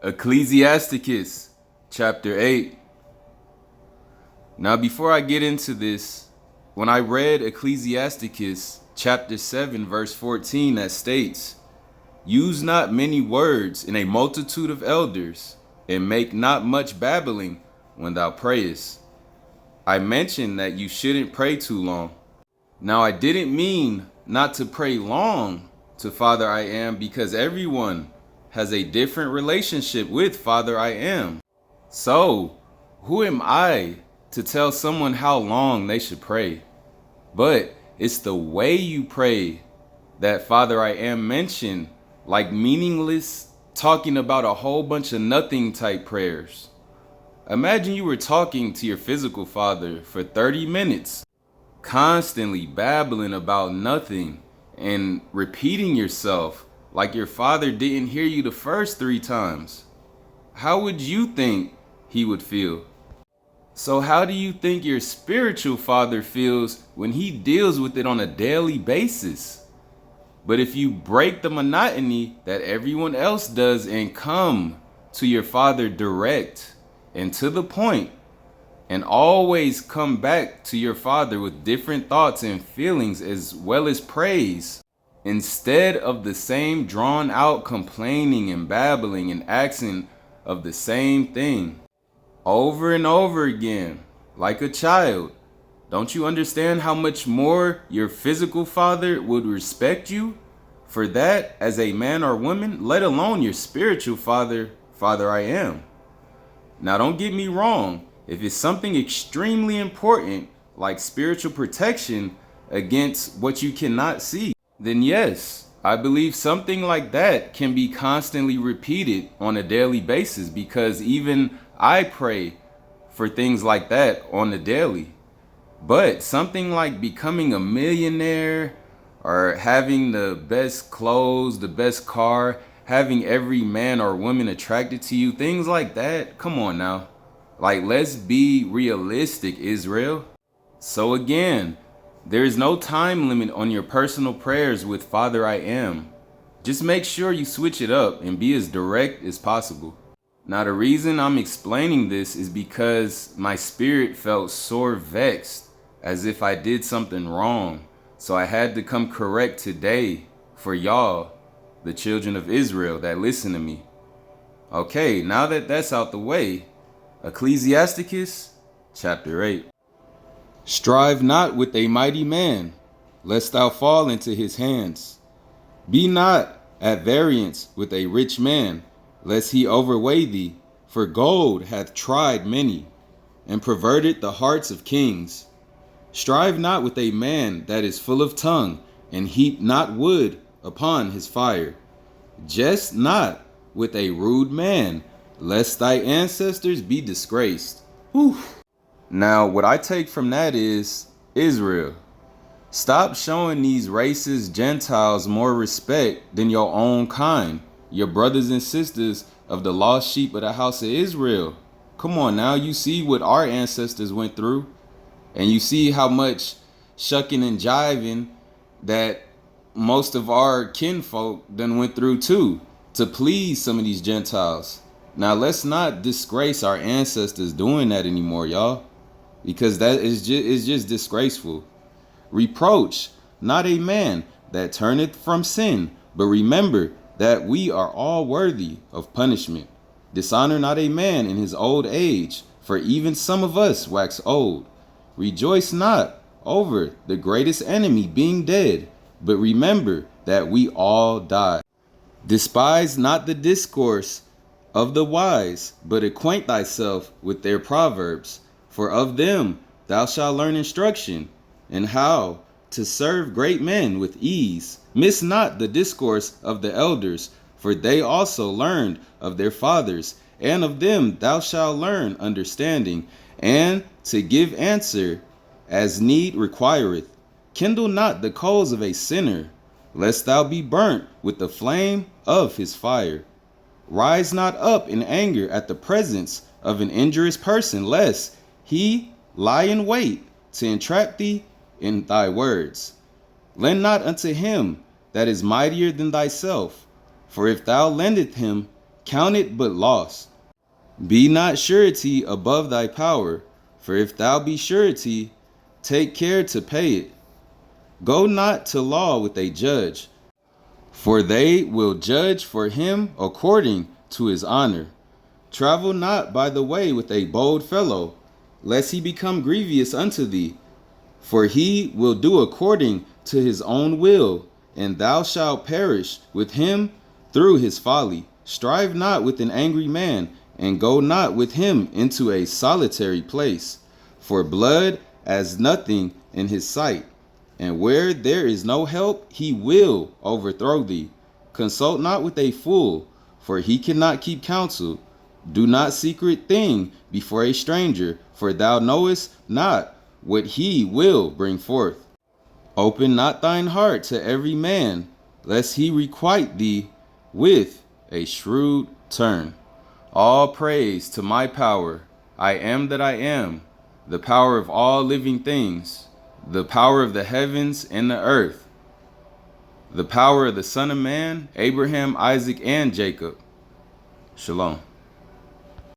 Ecclesiasticus, chapter 8. Now, before I get into this, when I read Ecclesiasticus, chapter 7, verse 14, that states, "Use not many words in a multitude of elders, and make not much babbling when thou prayest." I mentioned that you shouldn't pray too long. Now, I didn't mean not to pray long to Father I Am, because everyone has a different relationship with Father I Am. So, who am I to tell someone how long they should pray? But it's the way you pray that Father I Am mentioned, like meaningless, talking about a whole bunch of nothing type prayers. Imagine you were talking to your physical father for 30 minutes, constantly babbling about nothing and repeating yourself like your father didn't hear you the first 3 times. How would you think he would feel? So how do you think your spiritual father feels when he deals with it on a daily basis? But if you break the monotony that everyone else does and come to your father direct and to the point, and always come back to your father with different thoughts and feelings as well as praise, instead of the same drawn out complaining and babbling and asking of the same thing over and over again, like a child, don't you understand how much more your physical father would respect you for that as a man or woman, let alone your spiritual father, Father I Am? Now, don't get me wrong. If it's something extremely important, like spiritual protection against what you cannot see, then yes, I believe something like that can be constantly repeated on a daily basis, because even I pray for things like that on the daily. But something like becoming a millionaire or having the best clothes, the best car, having every man or woman attracted to you, things like that, come on now. Like, let's be realistic, Israel. So again, there is no time limit on your personal prayers with Father I Am. Just make sure you switch it up and be as direct as possible. Now, the reason I'm explaining this is because my spirit felt sore vexed, as if I did something wrong. So I had to come correct today for y'all, the children of Israel that listen to me. Okay, now that that's out the way, Ecclesiasticus, chapter 8. Strive not with a mighty man, lest thou fall into his hands. Be not at variance with a rich man, lest he overweigh thee. For gold hath tried many, and perverted the hearts of kings. Strive not with a man that is full of tongue, and heap not wood upon his fire. Jest not with a rude man, lest thy ancestors be disgraced. Whew. Now, what I take from that is, Israel, stop showing these racist Gentiles more respect than your own kind, your brothers and sisters of the lost sheep of the house of Israel. Come on now, you see what our ancestors went through, and you see how much shucking and jiving that most of our kinfolk done went through too, to please some of these Gentiles. Now, let's not disgrace our ancestors doing that anymore, y'all, because that is just disgraceful. Reproach not a man that turneth from sin, but remember that we are all worthy of punishment. Dishonor not a man in his old age, for even some of us wax old. Rejoice not over the greatest enemy being dead, but remember that we all die. Despise not the discourse of the wise, but acquaint thyself with their proverbs. For of them thou shalt learn instruction, and how to serve great men with ease. Miss not the discourse of the elders, for they also learned of their fathers, and of them thou shalt learn understanding, and to give answer as need requireth. Kindle not the coals of a sinner, lest thou be burnt with the flame of his fire. Rise not up in anger at the presence of an injurious person, lest he lie in wait to entrap thee in thy words. Lend not unto him that is mightier than thyself, for if thou lendeth him count it but loss. Be not surety above thy power, for if thou be surety, take care to pay it. Go not to law with a judge, for they will judge for him according to his honor. Travel not by the way with a bold fellow, lest he become grievous unto thee. For he will do according to his own will, and thou shalt perish with him through his folly. Strive not with an angry man, and go not with him into a solitary place. For blood as nothing in his sight, and where there is no help, he will overthrow thee. Consult not with a fool, for he cannot keep counsel. Do not secret thing before a stranger, for thou knowest not what he will bring forth. Open not thine heart to every man, lest he requite thee with a shrewd turn. All praise to my power, I am that I am, the power of all living things, the power of the heavens and the earth, the power of the Son of Man, Abraham, Isaac, and Jacob. Shalom.